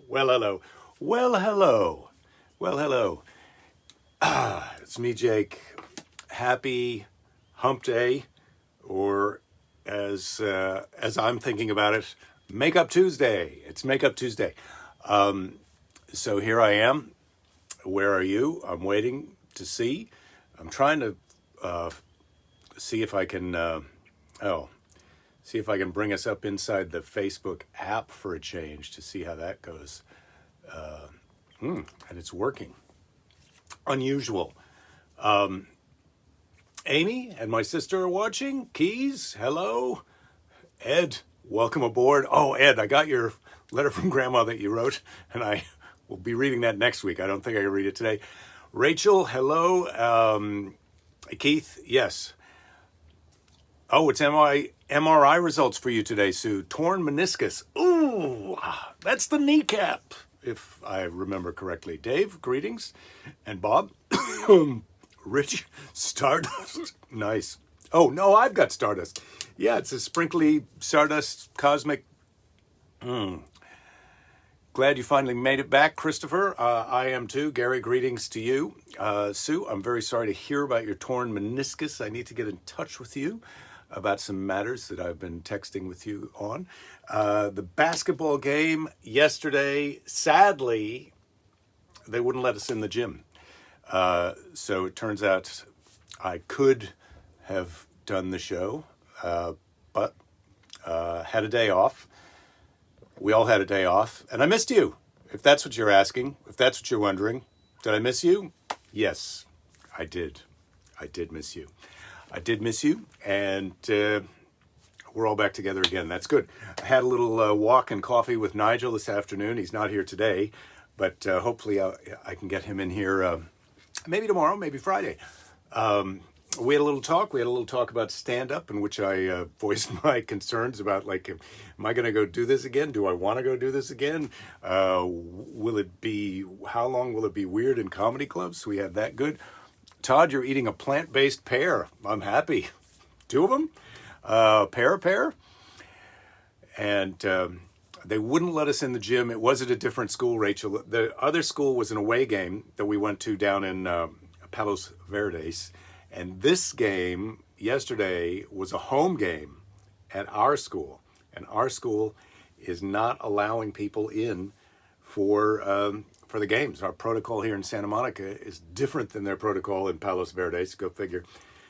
Well, hello. Well, hello. Well, hello. It's me, Jake. Happy Hump Day, or as I'm thinking about it, Makeup Tuesday. It's Makeup Tuesday. So here I am. Where are you? I'm waiting to see. I'm trying to see if I can. See if I can bring us up inside the Facebook app for a change to see how that goes. And it's working. Unusual. Amy and my sister are watching. Keys, hello. Ed, welcome aboard. Oh, Ed, I got your letter from Grandma that you wrote, and I will be reading that next week. I don't think I can read it today. Rachel, hello. Keith, yes. Oh, it's MRI results for you today, Sue. Torn meniscus. Ooh, that's the kneecap, if I remember correctly. Dave, greetings. And Bob, Rich, Stardust. Nice. Oh, no, I've got Stardust. Yeah, it's a sprinkly Stardust cosmic. Glad you finally made it back, Christopher. I am too. Gary, greetings to you. Sue, I'm very sorry to hear about your torn meniscus. I need to get in touch with you about some matters that I've been texting with you on. The basketball game yesterday, sadly, they wouldn't let us in the gym. So it turns out I could have done the show, but had a day off. We all had a day off, and I missed you. If that's what you're asking, if that's what you're wondering, did I miss you? Yes, I did. I did miss you. I did miss you, and we're all back together again. That's good. I had a little walk and coffee with Nigel this afternoon. He's not here today, but hopefully I can get him in here maybe tomorrow, maybe Friday. We had a little talk. We had a little talk about stand-up in which I voiced my concerns about, like, am I going to go do this again? Do I want to go do this again? How long will it be weird in comedy clubs? We had that good. Todd, you're eating a plant-based pear. I'm happy. 2 of them? Pear. And they wouldn't let us in the gym. It was at a different school, Rachel. The other school was an away game that we went to down in Palos Verdes. And this game yesterday was a home game at our school. And our school is not allowing people in for the games. Our protocol here in Santa Monica is different than their protocol in Palos Verdes, go figure.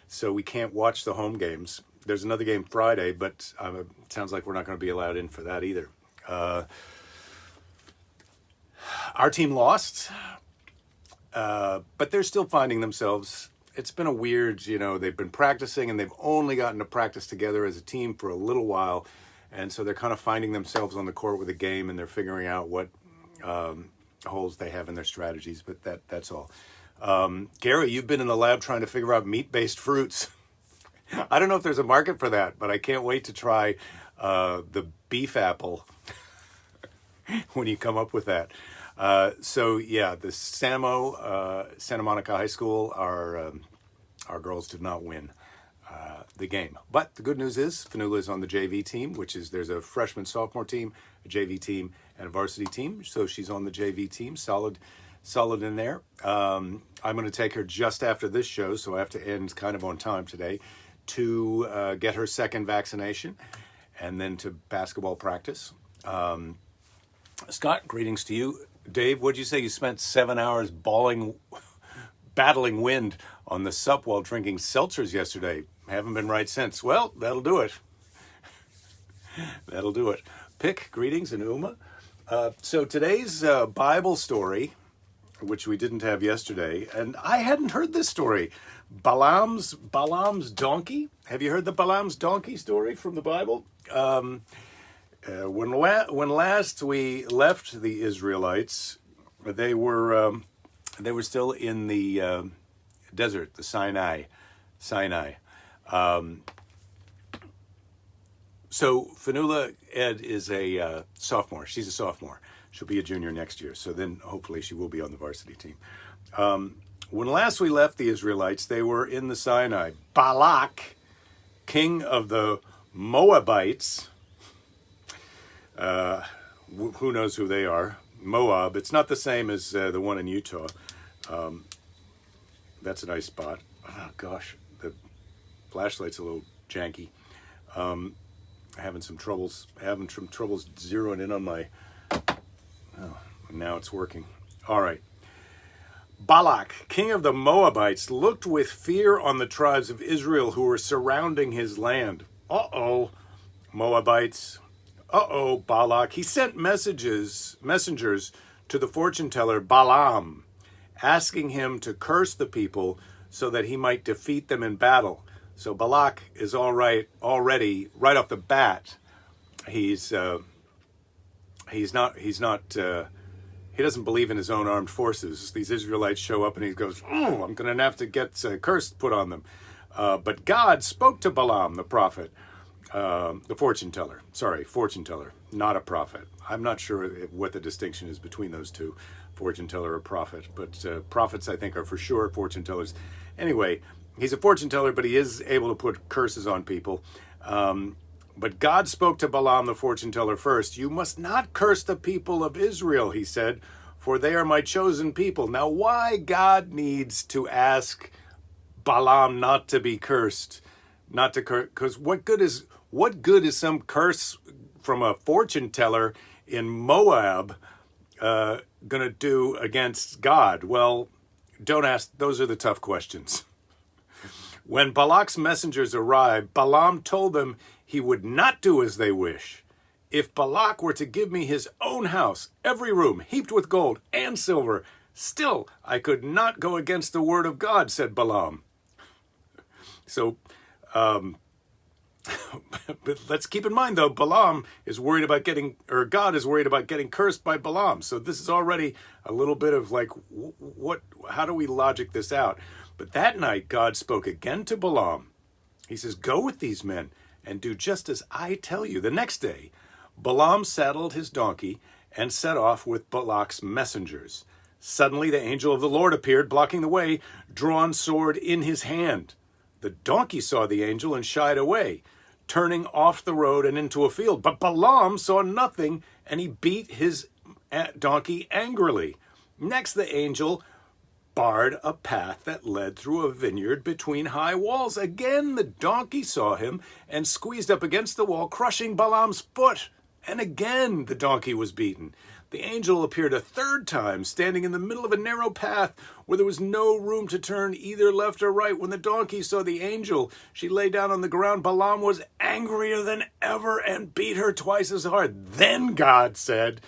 So we can't watch the home games. There's another game Friday, but it sounds like we're not going to be allowed in for that either. Our team lost, but they're still finding themselves. It's been a weird, they've been practicing and they've only gotten to practice together as a team for a little while. And so they're kind of finding themselves on the court with a game and they're figuring out what holes they have in their strategies, but that's all. Gary, you've been in the lab trying to figure out meat-based fruits. I don't know if there's a market for that, but I can't wait to try the beef apple when you come up with that. So yeah, the Santa Monica High School, our girls did not win the game. But the good news is Fanula is on the JV team, there's a freshman sophomore team, a JV team, and a varsity team. So she's on the JV team, solid in there. I'm going to take her just after this show, so I have to end kind of on time today to get her second vaccination and then to basketball practice. Scott, greetings to you. Dave, what'd you say? You spent 7 hours battling wind on the sup while drinking seltzers yesterday. Haven't been right since. Well, that'll do it. That'll do it. Pick, greetings, and Uma. So today's Bible story, which we didn't have yesterday, and I hadn't heard this story. Ballam's donkey. Have you heard the Ballam's donkey story from the Bible? When last we left the Israelites, they were still in the desert, the Sinai. So Fanula Ed is a sophomore. She's a sophomore. She'll be a junior next year. So then hopefully she will be on the varsity team. When last we left the Israelites, they were in the Sinai. Balak, king of the Moabites, who knows who they are, Moab. It's not the same as the one in Utah. That's a nice spot. Oh, gosh, the flashlight's a little janky. Having some troubles zeroing in on my... Oh, now it's working. All right. Balak, king of the Moabites, looked with fear on the tribes of Israel who were surrounding his land. Uh-oh, Moabites. Uh-oh, Balak. He sent messengers to the fortune teller Ballam, asking him to curse the people so that he might defeat them in battle. So Balak is already right off the bat. He doesn't believe in his own armed forces. These Israelites show up and he goes, "Oh, I'm going to have to get a curse put on them." But God spoke to Ballam, the prophet, the fortune teller, not a prophet. I'm not sure what the distinction is between those two, fortune teller or prophet, but prophets I think are for sure fortune tellers. Anyway, he's a fortune teller, but he is able to put curses on people. But God spoke to Ballam, the fortune teller, first. "You must not curse the people of Israel," he said, "for they are my chosen people." Now, why God needs to ask Ballam not to be cursed, not to curse? Because what good is some curse from a fortune teller in Moab going to do against God? Well, don't ask. Those are the tough questions. When Balak's messengers arrived, Ballam told them he would not do as they wish. "If Balak were to give me his own house, every room heaped with gold and silver, still I could not go against the word of God," said Ballam. So, but let's keep in mind though, God is worried about getting cursed by Ballam. So this is already a little bit of like, how do we logic this out? But that night, God spoke again to Ballam. He says, "Go with these men and do just as I tell you." The next day, Ballam saddled his donkey and set off with Balak's messengers. Suddenly, the angel of the Lord appeared, blocking the way, drawn sword in his hand. The donkey saw the angel and shied away, turning off the road and into a field. But Ballam saw nothing, and he beat his donkey angrily. Next, the angel barred a path that led through a vineyard between high walls. Again, the donkey saw him and squeezed up against the wall, crushing Balaam's foot. And again, the donkey was beaten. The angel appeared a third time, standing in the middle of a narrow path where there was no room to turn either left or right. When the donkey saw the angel, she lay down on the ground. Ballam was angrier than ever and beat her twice as hard. Then God said,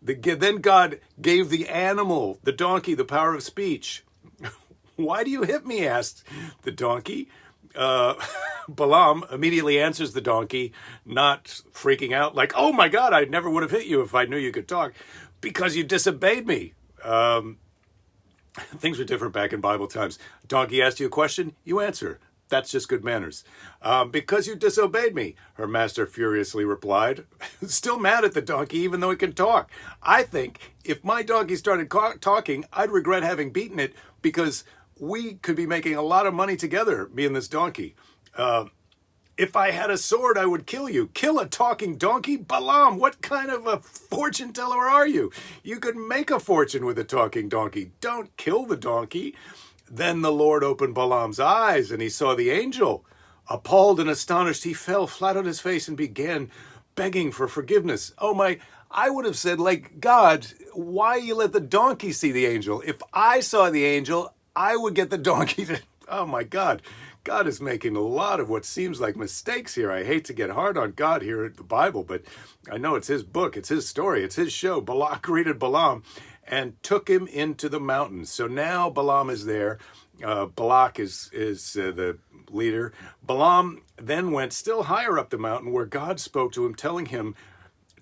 Then God gave the animal, the donkey, the power of speech. "Why do you hit me?" asked the donkey. Ballam immediately answers the donkey, not freaking out, like, "Oh my God, I never would have hit you if I knew you could talk. Because you disobeyed me." Things were different back in Bible times. Donkey asked you a question, you answer. That's just good manners. "Because you disobeyed me," her master furiously replied, still mad at the donkey even though it can talk. I think if my donkey started talking, I'd regret having beaten it, because we could be making a lot of money together, me and this donkey. If I had a sword, I would kill you. Kill a talking donkey? Ballam, what kind of a fortune teller are you? You could make a fortune with a talking donkey. Don't kill the donkey. Then the Lord opened Balaam's eyes, and he saw the angel. Appalled and astonished, he fell flat on his face and began begging for forgiveness. I would have said, like, "God, why you let the donkey see the angel? If I saw the angel, I would get the donkey to..." Oh my God. God is making a lot of what seems like mistakes here. I hate to get hard on God here at the Bible, but I know it's his book, it's his story, it's his show. Balak greeted Ballam and took him into the mountains. So now Ballam is there. Balak is the leader. Ballam then went still higher up the mountain, where God spoke to him, telling him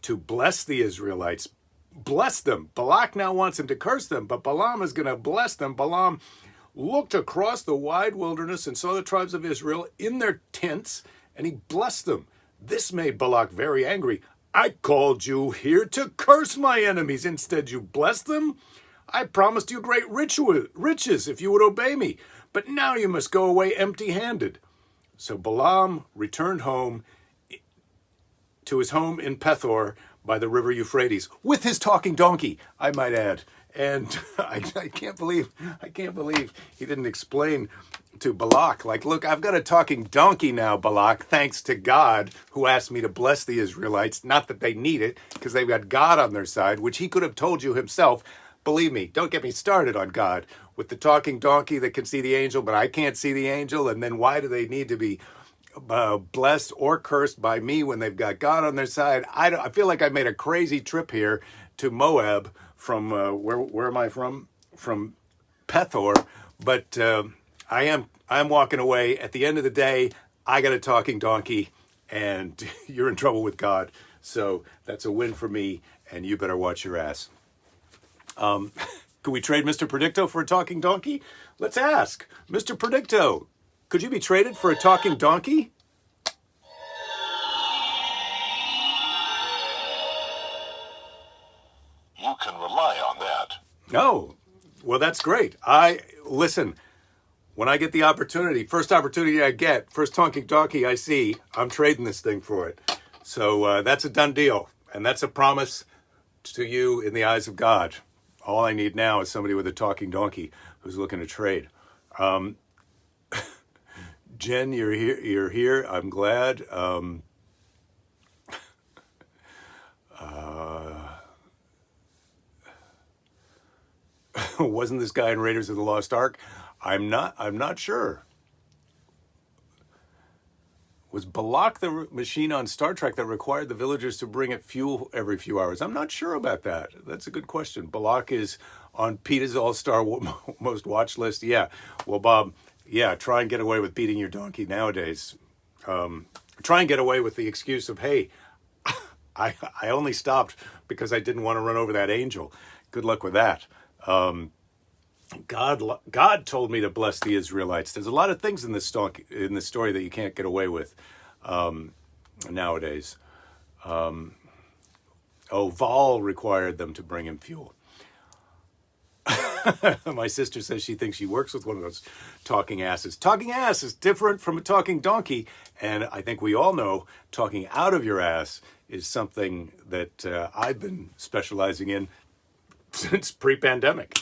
to bless the Israelites. Bless them. Balak now wants him to curse them, but Ballam is going to bless them. Ballam looked across the wide wilderness and saw the tribes of Israel in their tents, and he blessed them. This made Balak very angry. "I called you here to curse my enemies. Instead, you blessed them. I promised you great riches if you would obey me, but now you must go away empty-handed." So Ballam returned home to his home in Pethor. by the river Euphrates with his talking donkey, I might add. And I can't believe he didn't explain to Balak, like, look, I've got a talking donkey now, Balak, thanks to God, who asked me to bless the Israelites. Not that they need it, because they've got God on their side, which he could have told you himself. Believe me, don't get me started on God. With the talking donkey that can see the angel, but I can't see the angel, and then why do they need to be blessed or cursed by me when they've got God on their side? I feel like I made a crazy trip here to Moab from, where am I from? From Pethor, but I'm walking away. At the end of the day, I got a talking donkey, and you're in trouble with God. So that's a win for me, and you better watch your ass. Could we trade Mr. Predicto for a talking donkey? Let's ask. Mr. Predicto, could you be traded for a talking donkey? You can rely on that. Oh, well, that's great. Listen, when I get the opportunity, first opportunity I get, first talking donkey I see, I'm trading this thing for it. So that's a done deal. And that's a promise to you in the eyes of God. All I need now is somebody with a talking donkey who's looking to trade. Jen, you're here. You're here. I'm glad. Wasn't this guy in Raiders of the Lost Ark? I'm not sure. Was Balak the machine on Star Trek that required the villagers to bring it fuel every few hours? I'm not sure about that. That's a good question. Balak is on PETA's All-Star Most Watched list. Yeah. Well, Bob, yeah, try and get away with beating your donkey nowadays. Try and get away with the excuse of, hey, I only stopped because I didn't want to run over that angel. Good luck with that. God told me to bless the Israelites. There's a lot of things in this story that you can't get away with nowadays. Val required them to bring him fuel. My sister says she thinks she works with one of those talking asses. Talking ass is different from a talking donkey, and I think we all know talking out of your ass is something that I've been specializing in since pre-pandemic.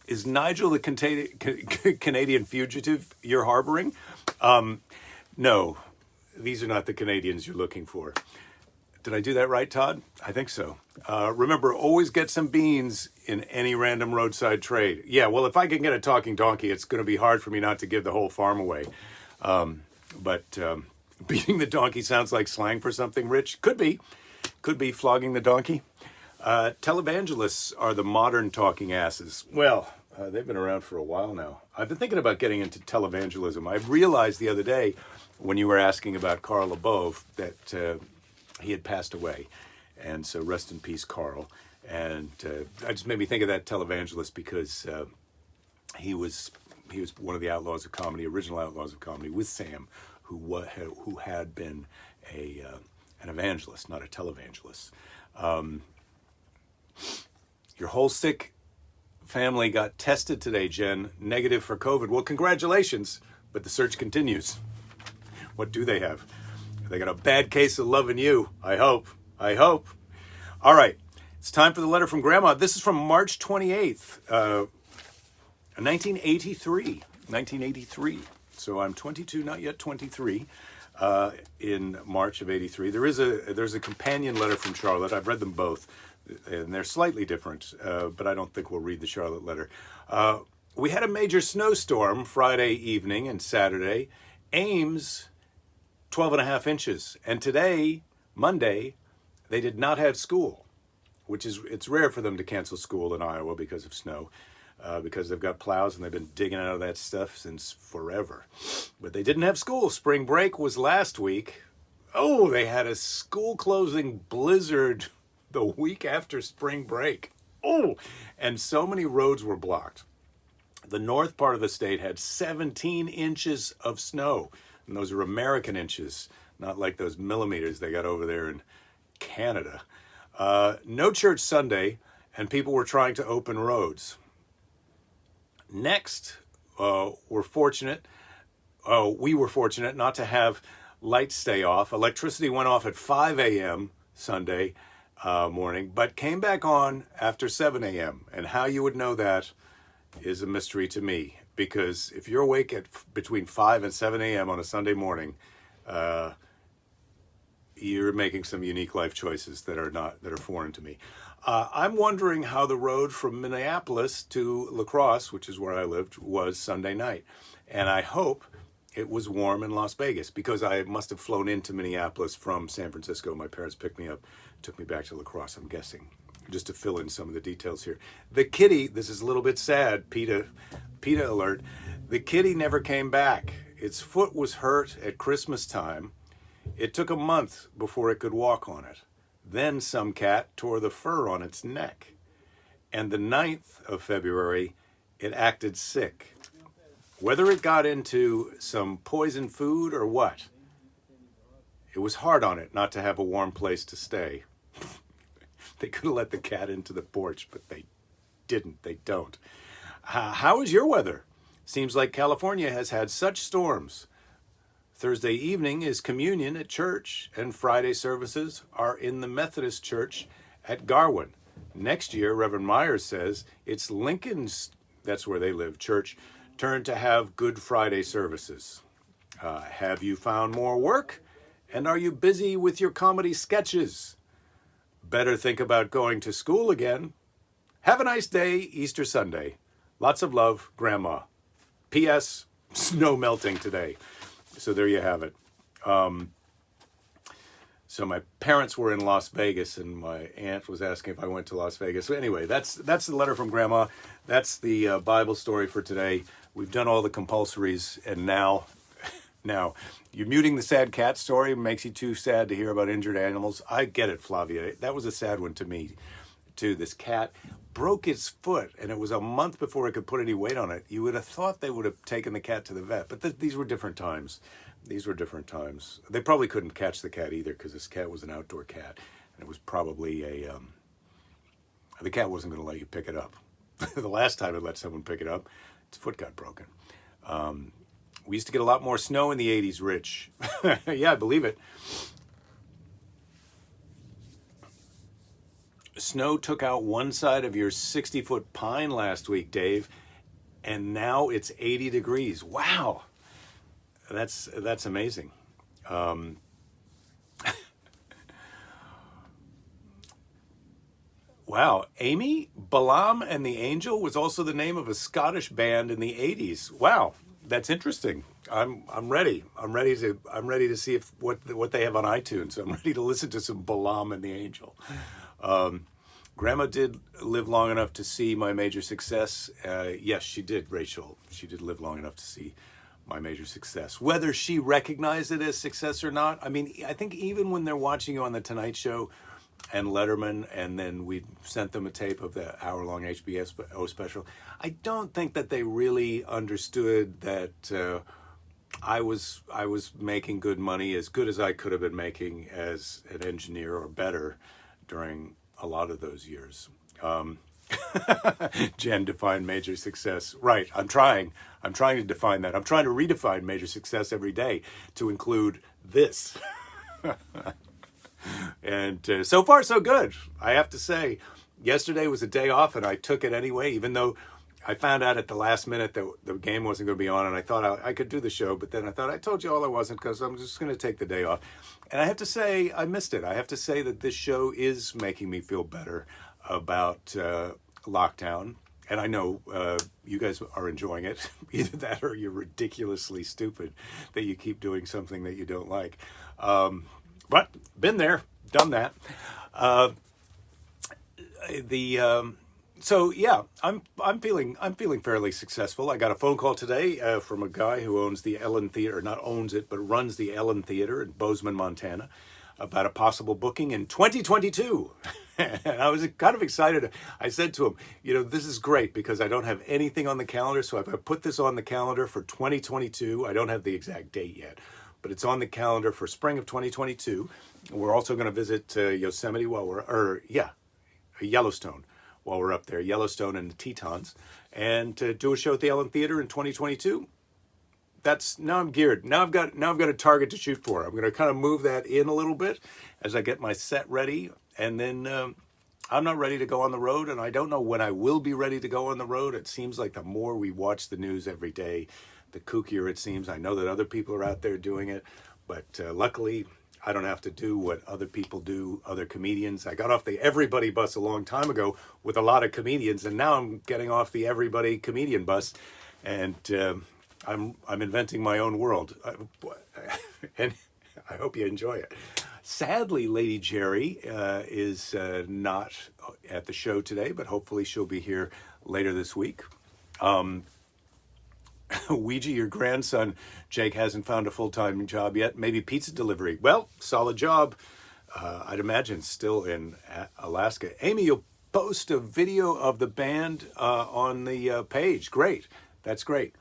Is Nigel the Canadian fugitive you're harboring? No, these are not the Canadians you're looking for. Did I do that right, Todd? I think so. Remember, always get some beans in any random roadside trade. Yeah, well, if I can get a talking donkey, it's going to be hard for me not to give the whole farm away. But beating the donkey sounds like slang for something, Rich. Could be flogging the donkey. Televangelists are the modern talking asses. Well, they've been around for a while now. I've been thinking about getting into televangelism. I realized the other day when you were asking about Carl LeBove that he had passed away. And so rest in peace, Carl. And I just made me think of that televangelist because he was one of the outlaws of comedy, original outlaws of comedy, with Sam, who had been an evangelist, not a televangelist. Your whole sick family got tested today, Jen. Negative for COVID. Well, congratulations, but the search continues. What do they have? They got a bad case of loving you. I hope. All right. It's time for the letter from Grandma. This is from March 28th, 1983. So I'm 22, not yet 23, in March of 83. There's a companion letter from Charlotte. I've read them both, and they're slightly different, but I don't think we'll read the Charlotte letter. We had a major snowstorm Friday evening and Saturday. Ames, 12.5 inches. And today, Monday, they did not have school, it's rare for them to cancel school in Iowa because of snow, because they've got plows and they've been digging out of that stuff since forever. But they didn't have school. Spring break was last week. Oh, they had a school closing blizzard the week after spring break. Oh, and so many roads were blocked. The north part of the state had 17 inches of snow. And those are American inches, not like those millimeters they got over there in Canada. No church Sunday, and people were trying to open roads. Next, we were fortunate not to have lights stay off. Electricity went off at 5 a.m. Sunday, morning, but came back on after 7 a.m. And how you would know that is a mystery to me, because if you're awake at between 5 and 7 a.m. on a Sunday morning, you're making some unique life choices that are foreign to me. I'm wondering how the road from Minneapolis to La Crosse, which is where I lived, was Sunday night. And I hope it was warm in Las Vegas, because I must have flown into Minneapolis from San Francisco. My parents picked me up, took me back to La Crosse, I'm guessing, just to fill in some of the details here. The kitty, this is a little bit sad, Peta Alert. The kitty never came back. Its foot was hurt at Christmas time. It took a month before it could walk on it. Then some cat tore the fur on its neck. And the 9th of February, it acted sick. Whether it got into some poison food or what, it was hard on it not to have a warm place to stay. They could have let the cat into the porch, but they didn't. They don't. How is your weather? Seems like California has had such storms. Thursday evening is communion at church, and Friday services are in the Methodist Church at Garwin. Next year, Reverend Myers says it's Lincoln's, that's where they live, church, turn to have Good Friday services. Have you found more work? And are you busy with your comedy sketches? Better think about going to school again. Have a nice day, Easter Sunday. Lots of love, Grandma. P.S. Snow melting today. So there you have it. So my parents were in Las Vegas, and my aunt was asking if I went to Las Vegas. So anyway, that's the letter from Grandma. That's the Bible story for today. We've done all the compulsories, and now you're muting the sad cat story. It makes you too sad to hear about injured animals. I get it, Flavia. That was a sad one to me, too. This cat broke its foot, and it was a month before it could put any weight on it. You would have thought they would have taken the cat to the vet, but these were different times. These were different times. They probably couldn't catch the cat either, because this cat was an outdoor cat, and it was probably the cat wasn't going to let you pick it up. The last time it let someone pick it up, its foot got broken. We used to get a lot more snow in the 80s, Rich. Yeah, I believe it. Snow took out one side of your 60-foot pine last week, Dave, and now it's 80 degrees. Wow. That's amazing. Wow. Amy, Ballam and the Angel was also the name of a Scottish band in the 80s. Wow. That's interesting. I'm ready. I'm ready to see what they have on iTunes. I'm ready to listen to some Ballam and the Angel. Grandma did live long enough to see my major success. Yes, she did, Rachel. She did live long enough to see my major success. Whether she recognized it as success or not, I mean, I think even when they're watching you on The Tonight Show and Letterman, and then we sent them a tape of the hour-long HBO special, I don't think that they really understood that I was making good money, as good as I could have been making as an engineer or better during a lot of those years. Jen defined major success. Right, I'm trying to define that. I'm trying to redefine major success every day to include this. And so far, so good. I have to say, yesterday was a day off, and I took it anyway, even though I found out at the last minute that the game wasn't going to be on, and I thought I could do the show, but then I thought I told you all I wasn't, because I'm just going to take the day off. And I have to say, I missed it. I have to say that this show is making me feel better about lockdown. And I know you guys are enjoying it. Either that or you're ridiculously stupid that you keep doing something that you don't like. But been there, done that. So yeah, I'm feeling fairly successful. I got a phone call today from a guy who owns the Ellen Theater, not owns it, but runs the Ellen Theater in Bozeman, Montana, about a possible booking in 2022. And I was kind of excited. I said to him, this is great because I don't have anything on the calendar. So if I put this on the calendar for 2022, I don't have the exact date yet, but it's on the calendar for spring of 2022. We're also going to visit Yosemite Yellowstone while we're up there, Yellowstone and the Tetons, and do a show at the Ellen Theater in 2022. Now I'm geared. Now I've got a target to shoot for. I'm going to kind of move that in a little bit as I get my set ready. And then I'm not ready to go on the road, and I don't know when I will be ready to go on the road. It seems like the more we watch the news every day, the kookier it seems. I know that other people are out there doing it, but luckily I don't have to do what other people do, other comedians. I got off the everybody bus a long time ago with a lot of comedians, and now I'm getting off the everybody comedian bus, and I'm inventing my own world. And I hope you enjoy it. Sadly, Lady Jerry is not at the show today, but hopefully she'll be here later this week. Ouija, your grandson, Jake, hasn't found a full-time job yet. Maybe pizza delivery. Well, solid job. I'd imagine still in Alaska. Amy, you'll post a video of the band on the page. Great. That's great.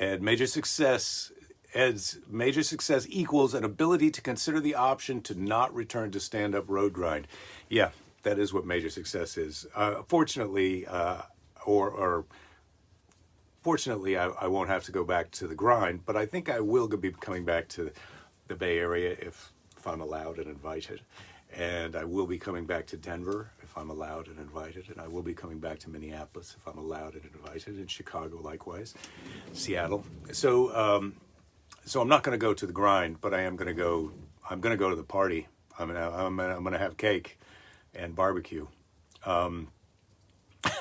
And major success equals an ability to consider the option to not return to stand-up road grind. Yeah, that is what major success is. Fortunately, fortunately, I won't have to go back to the grind, but I think I will be coming back to the Bay Area if I'm allowed and invited. And I will be coming back to Denver if I'm allowed and invited. And I will be coming back to Minneapolis if I'm allowed and invited. And Chicago likewise. Seattle. So I'm not going to go to the grind, but I'm going to go to the party. I'm going to have cake and barbecue.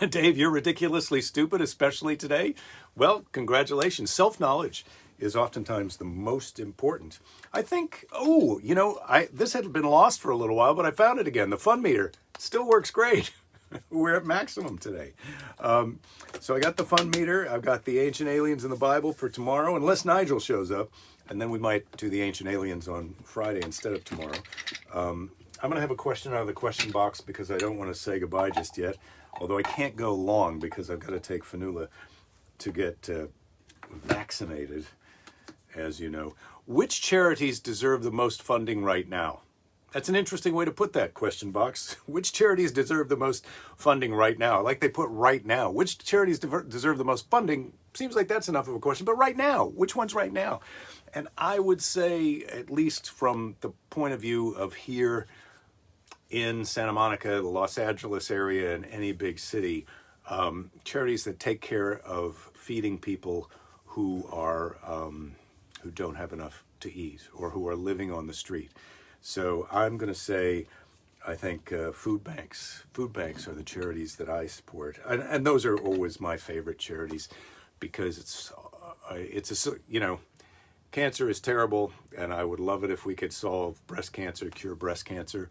Dave, you're ridiculously stupid, especially today. Well, congratulations. Self-knowledge is oftentimes the most important. I think, this had been lost for a little while, but I found it again. The fun meter still works great. We're at maximum today. So I got the fun meter. I've got the ancient aliens in the Bible for tomorrow, unless Nigel shows up. And then we might do the ancient aliens on Friday instead of tomorrow. I'm going to have a question out of the question box because I don't want to say goodbye just yet. Although I can't go long because I've got to take Fanula to get vaccinated, as you know. Which charities deserve the most funding right now? That's an interesting way to put that, question box. Which charities deserve the most funding right now? Like they put right now. Which charities deserve the most funding? Seems like that's enough of a question. But right now, which ones right now? And I would say, at least from the point of view of here in Santa Monica, the Los Angeles area, and any big city, charities that take care of feeding people who are who don't have enough to eat or who are living on the street. So I'm going to say, I think food banks. Food banks are the charities that I support, and those are always my favorite charities because cancer is terrible, and I would love it if we could solve breast cancer, cure breast cancer.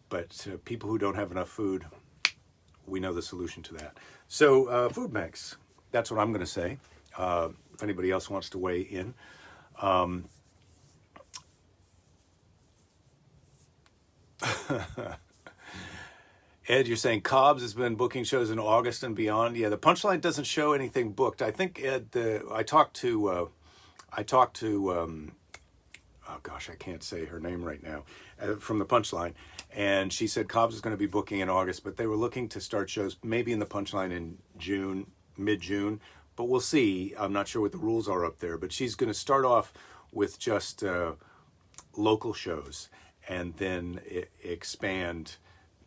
But people who don't have enough food, we know the solution to that. So food banks, that's what I'm going to say. If anybody else wants to weigh in. Ed, you're saying Cobb's has been booking shows in August and beyond. Yeah, the Punchline doesn't show anything booked. I think, Ed, I talked to oh gosh, I can't say her name right now, from the Punchline. And she said Cobb's is going to be booking in August, but they were looking to start shows maybe in the Punchline in June, mid-June. But we'll see. I'm not sure what the rules are up there. But she's going to start off with just local shows and then expand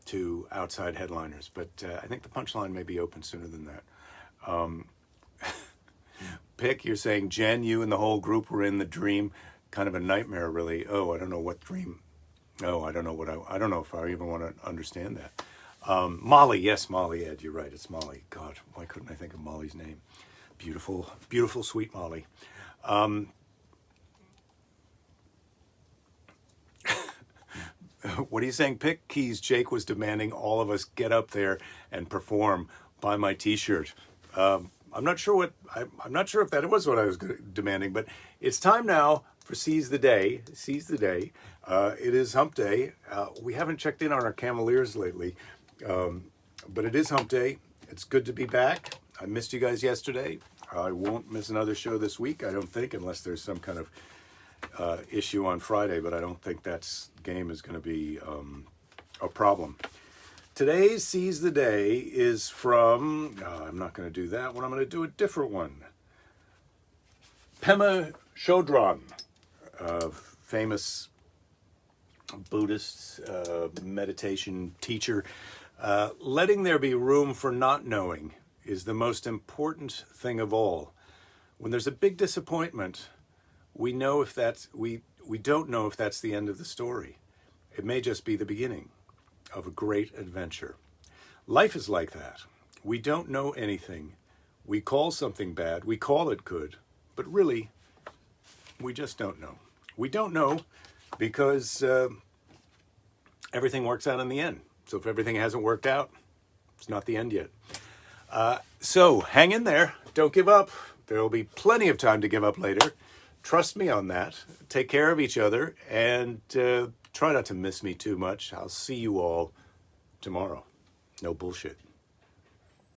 to outside headliners. But I think the Punchline may be open sooner than that. Pick, you're saying, Jen, you and the whole group were in the dream. Kind of a nightmare, really. Oh, I don't know what dream. Oh, I don't know if I even want to understand that. Molly, yes, Molly, Ed, you're right. It's Molly. God, why couldn't I think of Molly's name? Beautiful, beautiful, sweet Molly. What are you saying? Pick keys. Jake was demanding all of us get up there and perform. Buy my T-shirt. I'm not sure if that was what I was demanding, but it's time now for Seize the Day. Seize the Day. It is Hump Day. We haven't checked in on our Cavaliers lately, but it is Hump Day. It's good to be back. I missed you guys yesterday. I won't miss another show this week, I don't think, unless there's some kind of issue on Friday, but I don't think that game is going to be a problem. Today's Seize the Day is from, I'm not going to do that one, I'm going to do a different one. Pema Chodron, famous Buddhist meditation teacher. Letting there be room for not knowing is the most important thing of all. When there's a big disappointment, we know if that's we don't know if that's the end of the story. It may just be the beginning of a great adventure. Life is like that. We don't know anything. We call something bad, we call it good, but really, we just don't know. We don't know because everything works out in the end. So if everything hasn't worked out, it's not the end yet. So hang in there. Don't give up. There will be plenty of time to give up later. Trust me on that. Take care of each other and try not to miss me too much. I'll see you all tomorrow. No bullshit.